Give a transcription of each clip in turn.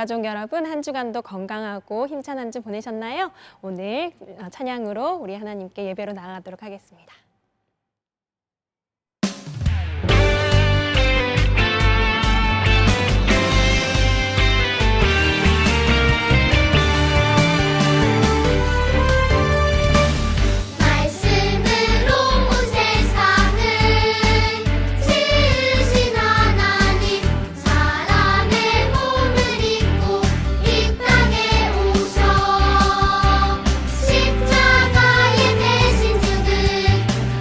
가족 여러분, 한 주간도 건강하고 힘찬 한 주 보내셨나요? 오늘 찬양으로 우리 하나님께 예배로 나아가도록 하겠습니다. 십자가의 대신 죽은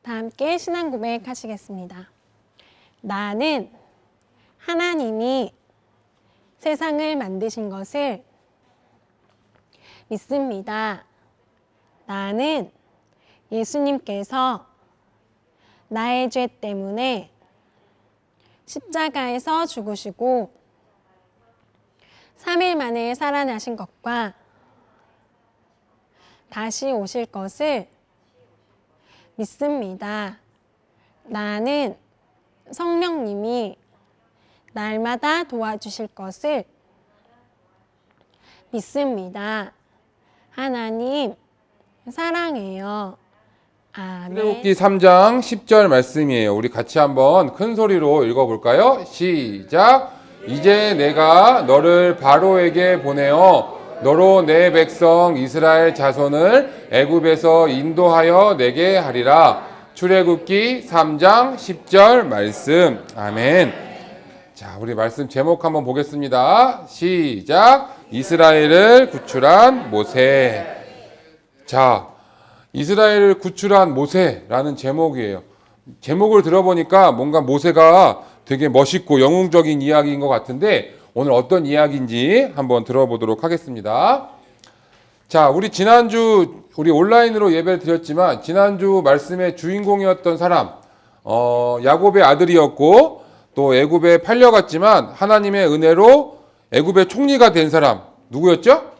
다 함께 신앙 고백하시겠습니다. 나는 하나님이 세상을 만드신 것을 믿습니다. 나는 예수님께서 나의 죄 때문에 십자가에서 죽으시고 3일 만에 살아나신 것과 다시 오실 것을 믿습니다. 나는 성령님이 날마다 도와주실 것을 믿습니다. 하나님 사랑해요. 아멘. 출애굽기 3장 10절 말씀이에요. 우리 같이 한번 큰 소리로 읽어볼까요? 시작. 이제 내가 너를 바로에게 보내어 너로 내 백성 이스라엘 자손을 애굽에서 인도하여 내게 하리라. 출애굽기 3장 10절 말씀. 아멘. 자, 우리 말씀 제목 한번 보겠습니다. 시작. 이스라엘을 구출한 모세. 자, 이스라엘을 구출한 모세라는 제목이에요. 제목을 들어보니까 뭔가 모세가 되게 멋있고 영웅적인 이야기인 것 같은데 오늘 어떤 이야기인지 한번 들어보도록 하겠습니다. 자, 우리 지난주 우리 온라인으로 예배를 드렸지만 지난주 말씀의 주인공이었던 사람 야곱의 아들이었고 또 애굽에 팔려갔지만 하나님의 은혜로 애굽의 총리가 된 사람 누구였죠?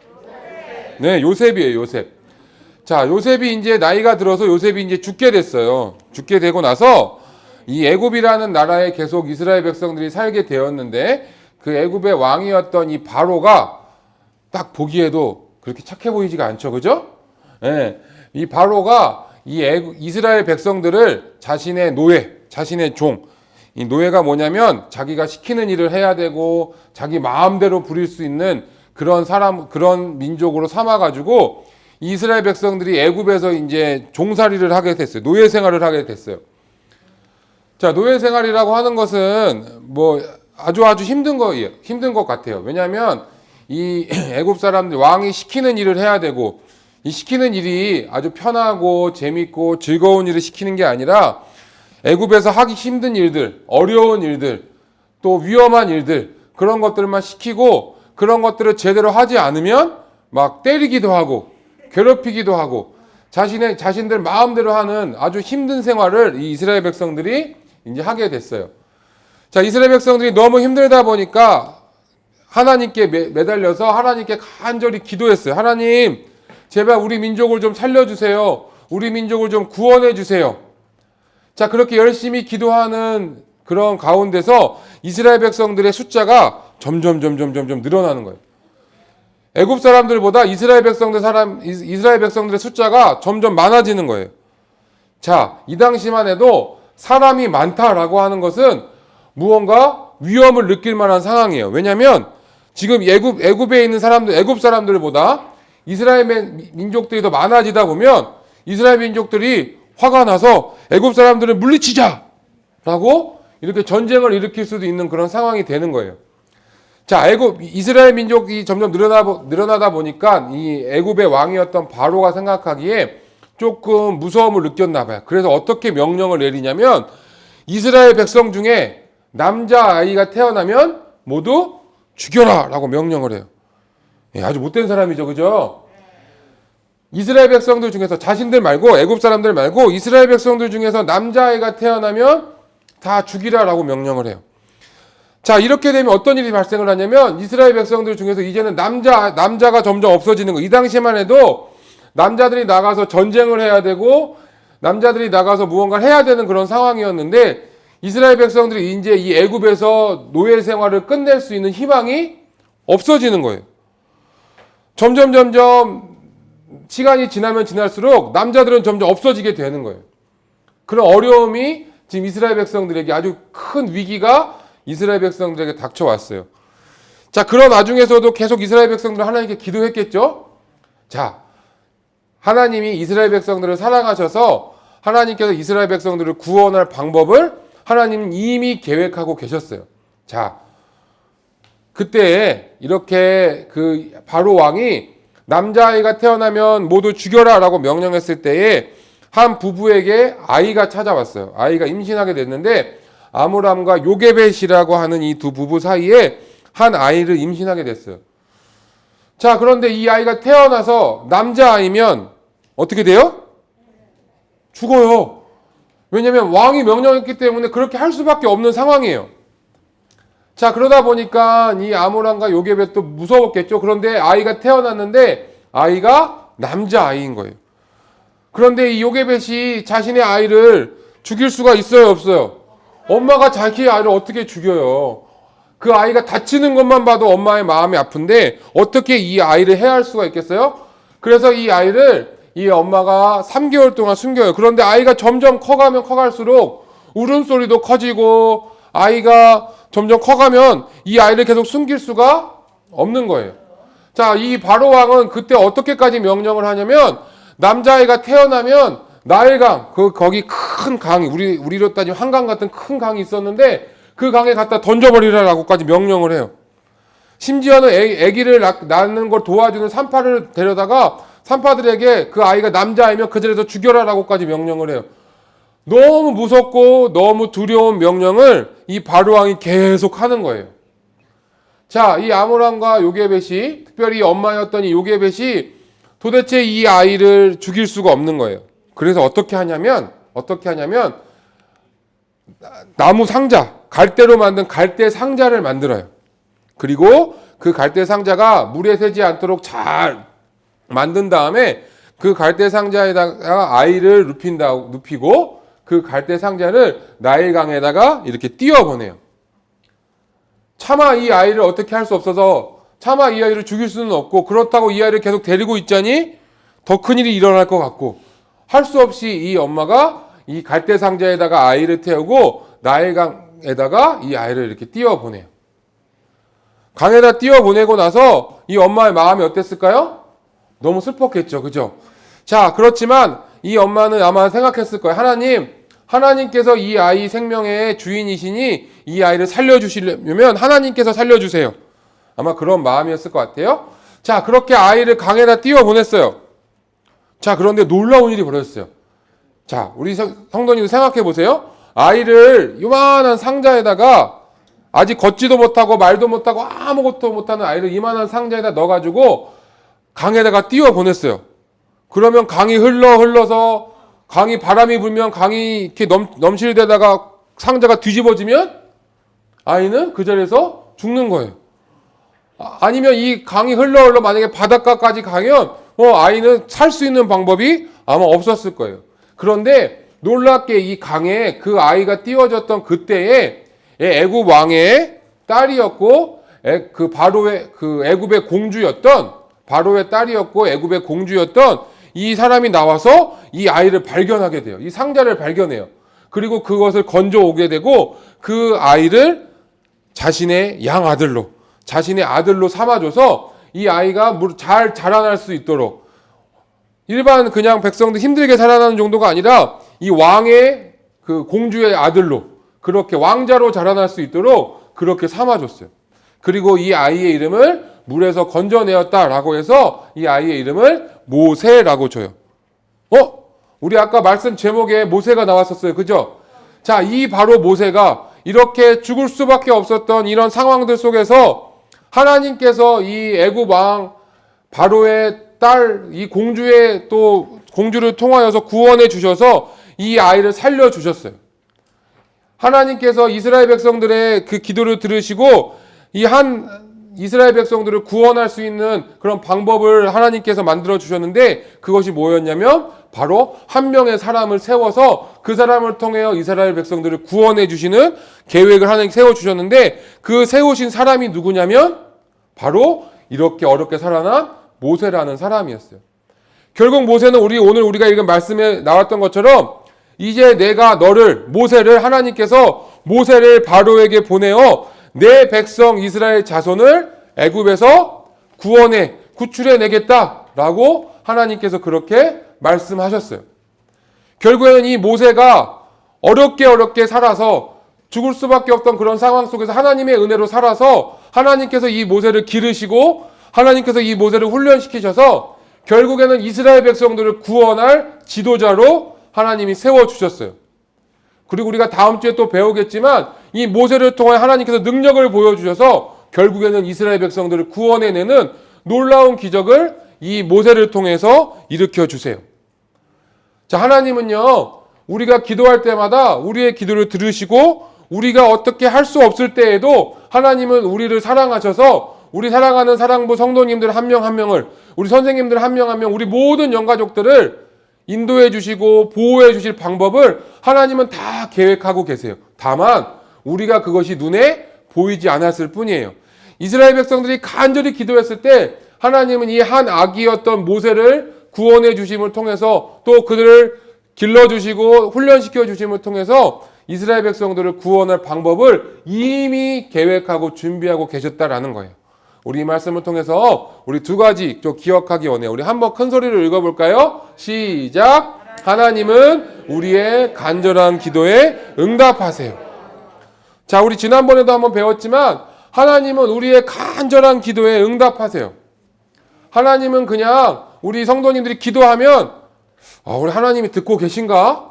네, 요셉이에요. 요셉. 자, 요셉이 이제 나이가 들어서 요셉이 이제 죽게 됐어요. 죽게 되고 나서 이 애굽이라는 나라에 계속 이스라엘 백성들이 살게 되었는데 그 애굽의 왕이었던 이 바로가 딱 보기에도 그렇게 착해 보이지가 않죠. 그죠? 예. 이 바로가 이 이스라엘 백성들을 자신의 노예, 자신의 종, 이 노예가 뭐냐면 자기가 시키는 일을 해야 되고 자기 마음대로 부릴 수 있는 그런 사람, 그런 민족으로 삼아가지고 이스라엘 백성들이 애굽에서 이제 종살이를 하게 됐어요. 노예 생활을 하게 됐어요. 자, 노예 생활이라고 하는 것은 뭐 아주 힘든 거예요. 힘든 것 같아요. 왜냐하면 이 애굽 사람들 왕이 시키는 일을 해야 되고 이 시키는 일이 아주 편하고 재밌고 즐거운 일을 시키는 게 아니라 애굽에서 하기 힘든 일들, 어려운 일들, 또 위험한 일들 그런 것들만 시키고 그런 것들을 제대로 하지 않으면 막 때리기도 하고 괴롭히기도 하고 자신들 마음대로 하는 아주 힘든 생활을 이 이스라엘 백성들이 이제 하게 됐어요. 자, 이스라엘 백성들이 너무 힘들다 보니까 하나님께 매달려서 하나님께 간절히 기도했어요. 하나님, 제발 우리 민족을 좀 살려주세요. 우리 민족을 좀 구원해 주세요. 자, 그렇게 열심히 기도하는 그런 가운데서 이스라엘 백성들의 숫자가 점점 늘어나는 거예요. 애굽 사람들보다 이스라엘 백성들의 숫자가 점점 많아지는 거예요. 자, 이 당시만 해도 사람이 많다라고 하는 것은 무언가 위험을 느낄 만한 상황이에요. 왜냐하면 지금 애굽에 있는 사람들, 애굽 사람들보다 이스라엘 민족들이 더 많아지다 보면 이스라엘 민족들이 화가 나서 애굽 사람들을 물리치자라고 이렇게 전쟁을 일으킬 수도 있는 그런 상황이 되는 거예요. 자, 이스라엘 민족이 점점 늘어나다 보니까 이 애굽의 왕이었던 바로가 생각하기에 조금 무서움을 느꼈나 봐요. 그래서 어떻게 명령을 내리냐면 이스라엘 백성 중에 남자아이가 태어나면 모두 죽여라 라고 명령을 해요. 예, 아주 못된 사람이죠. 그죠? 이스라엘 백성들 중에서 자신들 말고 애굽 사람들 말고 이스라엘 백성들 중에서 남자아이가 태어나면 다 죽이라 라고 명령을 해요. 자, 이렇게 되면 어떤 일이 발생을 하냐면 이스라엘 백성들 중에서 이제는 남자가 점점 없어지는 거예요. 이 당시만 해도 남자들이 나가서 전쟁을 해야 되고 남자들이 나가서 무언가를 해야 되는 그런 상황이었는데 이스라엘 백성들이 이제 이 애굽에서 노예 생활을 끝낼 수 있는 희망이 없어지는 거예요. 점점 시간이 지나면 지날수록 남자들은 점점 없어지게 되는 거예요. 그런 어려움이 지금 이스라엘 백성들에게 아주 큰 위기가 이스라엘 백성들에게 닥쳐왔어요. 자, 그런 와중에서도 계속 이스라엘 백성들은 하나님께 기도했겠죠? 자, 하나님이 이스라엘 백성들을 사랑하셔서 하나님께서 이스라엘 백성들을 구원할 방법을 하나님은 이미 계획하고 계셨어요. 자, 그때 이렇게 바로 왕이 남자아이가 태어나면 모두 죽여라 라고 명령했을 때에 한 부부에게 아이가 찾아왔어요. 아이가 임신하게 됐는데 아므람과 요게벳이라고 하는 이 두 부부 사이에 한 아이를 임신하게 됐어요. 자, 그런데 이 아이가 태어나서 남자아이면 어떻게 돼요? 죽어요. 왜냐하면 왕이 명령했기 때문에 그렇게 할 수밖에 없는 상황이에요. 자, 그러다 보니까 이 아므람과 요게벳도 무서웠겠죠. 그런데 아이가 태어났는데 아이가 남자아이인 거예요. 그런데 이 요게벳이 자신의 아이를 죽일 수가 있어요, 없어요? 엄마가 자기 아이를 어떻게 죽여요? 그 아이가 다치는 것만 봐도 엄마의 마음이 아픈데 어떻게 이 아이를 해할 수가 있겠어요? 그래서 이 아이를 이 엄마가 3개월 동안 숨겨요. 그런데 아이가 점점 커가면 커갈수록 울음소리도 커지고 아이가 점점 커가면 이 아이를 계속 숨길 수가 없는 거예요. 자, 이 바로 왕은 그때 어떻게까지 명령을 하냐면 남자아이가 태어나면 나일강, 거기 큰 강이, 우리로 따지면 한강 같은 큰 강이 있었는데 그 강에 갖다 던져버리라라고까지 명령을 해요. 심지어는 아기를 낳는 걸 도와주는 산파를 데려다가 산파들에게 그 아이가 남자아이면 그 자리에서 죽여라라고까지 명령을 해요. 너무 무섭고 너무 두려운 명령을 이 바로왕이 계속 하는 거예요. 자, 이 아므람과 요게벳이, 특별히 엄마였던 이 요게벳이 도대체 이 아이를 죽일 수가 없는 거예요. 그래서 어떻게 하냐면 나무 상자, 갈대로 만든 갈대 상자를 만들어요. 그리고 그 갈대 상자가 물에 새지 않도록 잘 만든 다음에 그 갈대 상자에다가 아이를 눕히고 그 갈대 상자를 나일강에다가 이렇게 띄워보내요. 차마 이 아이를 어떻게 할 수 없어서 차마 이 아이를 죽일 수는 없고 그렇다고 이 아이를 계속 데리고 있자니 더 큰일이 일어날 것 같고 할 수 없이 이 엄마가 이 갈대 상자에다가 아이를 태우고 나일강에다가 이 아이를 이렇게 띄워보내요. 강에다 띄워보내고 나서 이 엄마의 마음이 어땠을까요? 너무 슬펐겠죠. 그죠? 자, 그렇지만 이 엄마는 아마 생각했을 거예요. 하나님께서 이 아이 생명의 주인이시니 이 아이를 살려주시려면 하나님께서 살려주세요. 아마 그런 마음이었을 것 같아요. 자, 그렇게 아이를 강에다 띄워보냈어요. 자, 그런데 놀라운 일이 벌어졌어요. 자, 우리 성도님들 생각해 보세요. 아이를 요만한 상자에다가 아직 걷지도 못하고 말도 못하고 아무것도 못하는 아이를 이만한 상자에다 넣어가지고 강에다가 띄워보냈어요. 그러면 강이 흘러서 강이 바람이 불면 강이 이렇게 넘실대다가 상자가 뒤집어지면 아이는 그 자리에서 죽는 거예요. 아니면 이 강이 흘러 만약에 바닷가까지 가면 아이는 살 수 있는 방법이 아마 없었을 거예요. 그런데 놀랍게 이 강에 그 아이가 띄워졌던 그때에 애굽 왕의 딸이었고 그 바로의 그 애굽의 공주였던 바로의 딸이었고 애굽의 공주였던 이 사람이 나와서 이 아이를 발견하게 돼요. 이 상자를 발견해요. 그리고 그것을 건져오게 되고 그 아이를 자신의 자신의 아들로 삼아줘서 이 아이가 잘 자라날 수 있도록 일반 그냥 백성들 힘들게 자라나는 정도가 아니라 이 왕의 그 공주의 아들로 그렇게 왕자로 자라날 수 있도록 그렇게 삼아줬어요. 그리고 이 아이의 이름을 물에서 건져내었다라고 해서 이 아이의 이름을 모세라고 줘요. 우리 아까 말씀 제목에 모세가 나왔었어요. 그죠? 자, 이 바로 모세가 이렇게 죽을 수밖에 없었던 이런 상황들 속에서 하나님께서 이 애굽 왕 바로의 딸, 이 공주를 통하여서 구원해 주셔서 이 아이를 살려 주셨어요. 하나님께서 이스라엘 백성들의 그 기도를 들으시고 이스라엘 백성들을 구원할 수 있는 그런 방법을 하나님께서 만들어 주셨는데 그것이 뭐였냐면 바로 한 명의 사람을 세워서 그 사람을 통해 이스라엘 백성들을 구원해 주시는 계획을 하나님 세워 주셨는데 그 세우신 사람이 누구냐면 바로 이렇게 어렵게 살아난 모세라는 사람이었어요. 결국 모세는 오늘 우리가 읽은 말씀에 나왔던 것처럼 이제 내가 모세를 하나님께서 모세를 바로에게 보내어 내 백성 이스라엘 자손을 애굽에서 구출해 내겠다라고 하나님께서 그렇게 말씀하셨어요. 결국에는 이 모세가 어렵게 살아서 죽을 수밖에 없던 그런 상황 속에서 하나님의 은혜로 살아서 하나님께서 이 모세를 기르시고 하나님께서 이 모세를 훈련시키셔서 결국에는 이스라엘 백성들을 구원할 지도자로 하나님이 세워주셨어요. 그리고 우리가 다음 주에 또 배우겠지만 이 모세를 통해 하나님께서 능력을 보여주셔서 결국에는 이스라엘 백성들을 구원해내는 놀라운 기적을 이 모세를 통해서 일으켜 주세요. 자, 하나님은요, 우리가 기도할 때마다 우리의 기도를 들으시고 우리가 어떻게 할 수 없을 때에도 하나님은 우리를 사랑하셔서 우리 사랑하는 사랑부 성도님들 한 명 한 명을, 우리 선생님들 한 명 한 명, 우리 모든 영가족들을 인도해 주시고 보호해 주실 방법을 하나님은 다 계획하고 계세요. 다만 우리가 그것이 눈에 보이지 않았을 뿐이에요. 이스라엘 백성들이 간절히 기도했을 때 하나님은 이 한 아기였던 모세를 구원해 주심을 통해서 또 그들을 길러주시고 훈련시켜 주심을 통해서 이스라엘 백성들을 구원할 방법을 이미 계획하고 준비하고 계셨다라는 거예요. 우리 이 말씀을 통해서 우리 두 가지 좀 기억하기 원해요. 우리 한번 큰 소리로 읽어볼까요? 시작! 하나님은 우리의 간절한 기도에 응답하세요. 자, 우리 지난번에도 한번 배웠지만 하나님은 우리의 간절한 기도에 응답하세요. 하나님은 그냥 우리 성도님들이 기도하면 우리 하나님이 듣고 계신가?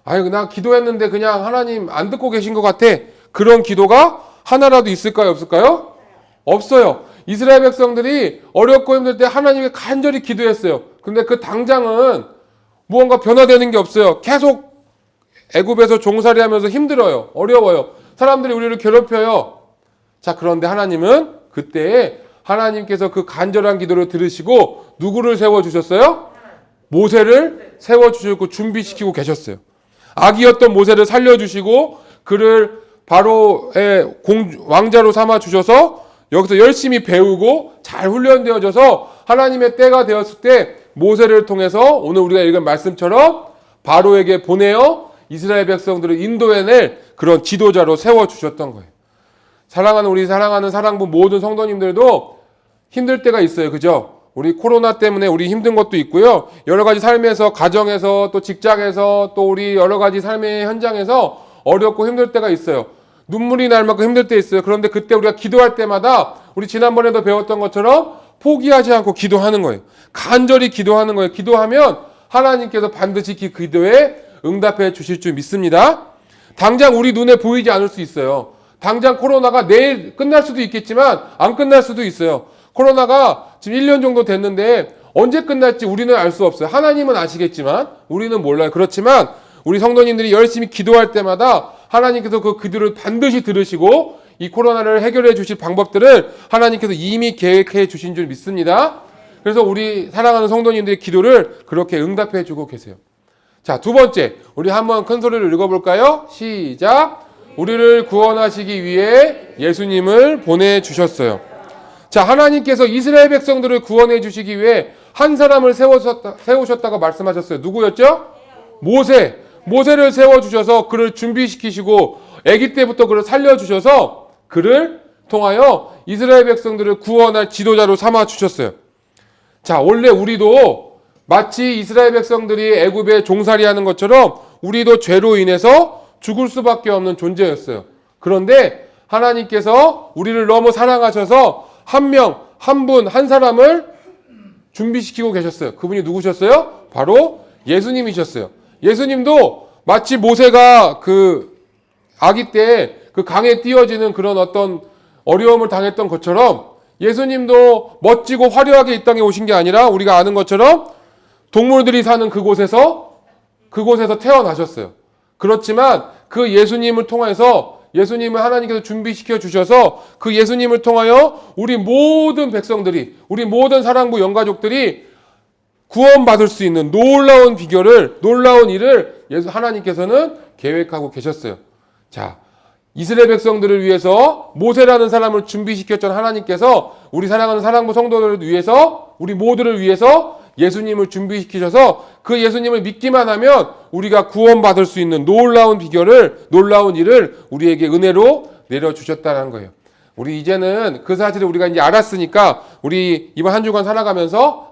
아니, 나 기도했는데 그냥 하나님 안 듣고 계신 것 같아. 그런 기도가 하나라도 있을까요? 없을까요? 없어요. 이스라엘 백성들이 어렵고 힘들 때 하나님께 간절히 기도했어요. 근데 그 당장은 무언가 변화되는 게 없어요. 계속 애굽에서 종살이 하면서 힘들어요. 어려워요. 사람들이 우리를 괴롭혀요. 자, 그런데 하나님은 그때에 하나님께서 그 간절한 기도를 들으시고 누구를 세워주셨어요? 모세를 세워주시고 준비시키고 계셨어요. 아기였던 모세를 살려주시고 그를 바로의 왕자로 삼아주셔서 여기서 열심히 배우고 잘 훈련되어져서 하나님의 때가 되었을 때 모세를 통해서 오늘 우리가 읽은 말씀처럼 바로에게 보내어 이스라엘 백성들을 인도해낼 그런 지도자로 세워주셨던 거예요. 사랑하는 우리 사랑하는 사랑부 모든 성도님들도 힘들 때가 있어요. 그죠? 우리 코로나 때문에 우리 힘든 것도 있고요. 여러 가지 삶에서, 가정에서, 또 직장에서, 또 우리 여러 가지 삶의 현장에서 어렵고 힘들 때가 있어요. 눈물이 날 만큼 힘들 때 있어요. 그런데 그때 우리가 기도할 때마다 우리 지난번에도 배웠던 것처럼 포기하지 않고 기도하는 거예요. 간절히 기도하는 거예요. 기도하면 하나님께서 반드시 그 기도에 응답해 주실 줄 믿습니다. 당장 우리 눈에 보이지 않을 수 있어요. 당장 코로나가 내일 끝날 수도 있겠지만 안 끝날 수도 있어요. 코로나가 지금 1년 정도 됐는데 언제 끝날지 우리는 알 수 없어요. 하나님은 아시겠지만 우리는 몰라요. 그렇지만 우리 성도님들이 열심히 기도할 때마다 하나님께서 그 기도를 반드시 들으시고 이 코로나를 해결해 주실 방법들을 하나님께서 이미 계획해 주신 줄 믿습니다. 그래서 우리 사랑하는 성도님들의 기도를 그렇게 응답해 주고 계세요. 자, 두 번째, 우리 한번 큰 소리로 읽어볼까요? 시작! 우리를 구원하시기 위해 예수님을 보내주셨어요. 자, 하나님께서 이스라엘 백성들을 구원해 주시기 위해 한 사람을 세우셨다고 말씀하셨어요. 누구였죠? 모세를 세워주셔서 그를 준비시키시고 아기 때부터 그를 살려주셔서 그를 통하여 이스라엘 백성들을 구원할 지도자로 삼아주셨어요. 자, 원래 우리도 마치 이스라엘 백성들이 애굽에 종살이하는 것처럼 우리도 죄로 인해서 죽을 수밖에 없는 존재였어요. 그런데 하나님께서 우리를 너무 사랑하셔서 한 명, 한 사람을 준비시키고 계셨어요. 그분이 누구셨어요? 바로 예수님이셨어요. 예수님도 마치 모세가 그 아기 때 그 강에 띄어지는 그런 어떤 어려움을 당했던 것처럼 예수님도 멋지고 화려하게 이 땅에 오신 게 아니라 우리가 아는 것처럼 동물들이 사는 그곳에서 태어나셨어요. 그렇지만 그 예수님을 통해서 예수님을 하나님께서 준비시켜 주셔서 그 예수님을 통하여 우리 모든 백성들이, 우리 모든 사랑부 영가족들이 구원받을 수 있는 놀라운 놀라운 일을 하나님께서는 계획하고 계셨어요. 자, 이스라엘 백성들을 위해서 모세라는 사람을 준비시켰던 하나님께서 우리 사랑하는 사랑부 성도들을 위해서, 우리 모두를 위해서 예수님을 준비시키셔서 그 예수님을 믿기만 하면 우리가 구원받을 수 있는 놀라운 놀라운 일을 우리에게 은혜로 내려주셨다는 거예요. 우리 이제는 그 사실을 우리가 이제 알았으니까 우리 이번 한 주간 살아가면서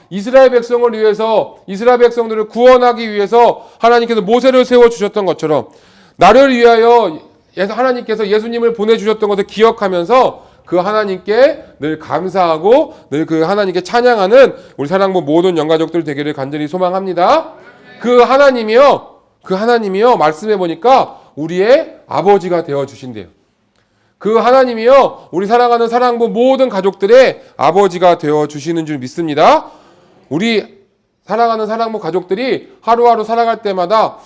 이스라엘 백성을 위해서, 이스라엘 백성들을 구원하기 위해서 하나님께서 모세를 세워주셨던 것처럼 나를 위하여 하나님께서 예수님을 보내주셨던 것을 기억하면서 그 하나님께 늘 감사하고 늘 그 하나님께 찬양하는 우리 사랑부 모든 영가족들 되기를 간절히 소망합니다. 그 하나님이요 말씀해 보니까 우리의 아버지가 되어 주신대요. 그 하나님이요 우리 사랑하는 사랑부 모든 가족들의 아버지가 되어 주시는 줄 믿습니다. 우리 사랑하는 사랑부 가족들이 하루하루 살아갈 때마다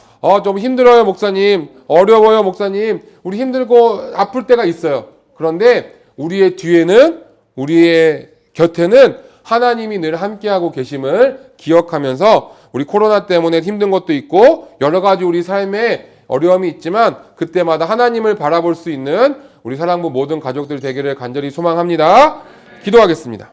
좀 힘들어요 목사님, 어려워요 목사님, 우리 힘들고 아플 때가 있어요. 그런데 우리의 뒤에는, 우리의 곁에는 하나님이 늘 함께하고 계심을 기억하면서 우리 코로나 때문에 힘든 것도 있고 여러 가지 우리 삶에 어려움이 있지만 그때마다 하나님을 바라볼 수 있는 우리 사랑부 모든 가족들 되기를 간절히 소망합니다. 기도하겠습니다.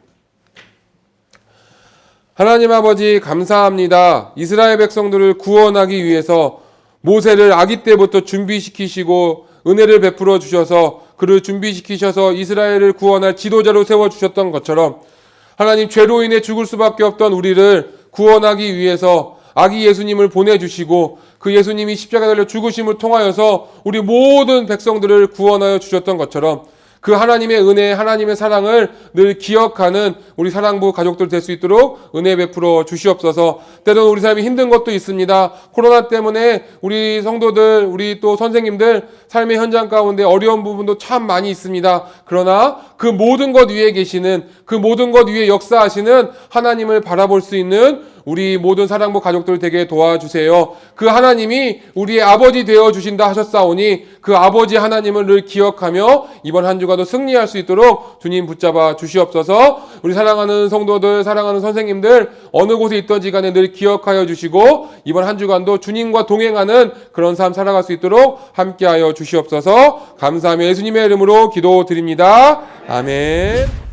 하나님 아버지 감사합니다. 이스라엘 백성들을 구원하기 위해서 모세를 아기 때부터 준비시키시고 은혜를 베풀어 주셔서 그를 준비시키셔서 이스라엘을 구원할 지도자로 세워주셨던 것처럼 하나님 죄로 인해 죽을 수밖에 없던 우리를 구원하기 위해서 아기 예수님을 보내주시고 그 예수님이 십자가에 달려 죽으심을 통하여서 우리 모든 백성들을 구원하여 주셨던 것처럼 그 하나님의 은혜, 하나님의 사랑을 늘 기억하는 우리 사랑부 가족들 될 수 있도록 은혜 베풀어 주시옵소서. 때로는 우리 삶이 힘든 것도 있습니다. 코로나 때문에 우리 성도들, 우리 또 선생님들 삶의 현장 가운데 어려운 부분도 참 많이 있습니다. 그러나 그 모든 것 위에 계시는, 그 모든 것 위에 역사하시는 하나님을 바라볼 수 있는 우리 모든 사랑부 가족들 되게 도와주세요. 그 하나님이 우리의 아버지 되어 주신다 하셨사오니 그 아버지 하나님을 늘 기억하며 이번 한 주간도 승리할 수 있도록 주님 붙잡아 주시옵소서. 우리 사랑하는 성도들, 사랑하는 선생님들 어느 곳에 있든지 간에 늘 기억하여 주시고 이번 한 주간도 주님과 동행하는 그런 삶 살아갈 수 있도록 함께하여 주시옵소서. 감사하며 예수님의 이름으로 기도드립니다. 아멘.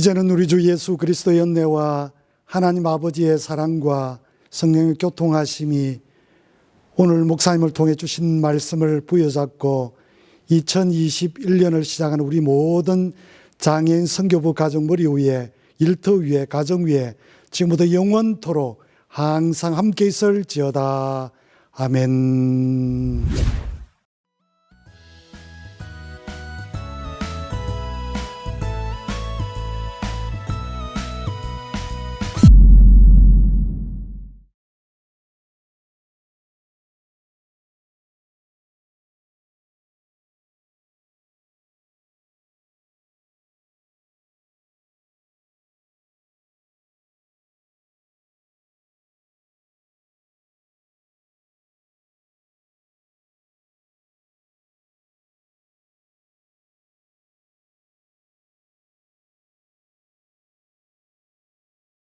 이제는 우리 주 예수 그리스도의 은혜와 하나님 아버지의 사랑과 성령의 교통하심이 오늘 목사님을 통해 주신 말씀을 부여잡고 2021년을 시작하는 우리 모든 장애인 선교부 가정 머리 위에, 일터 위에, 가정 위에 지금부터 영원토록 항상 함께 있을지어다. 아멘.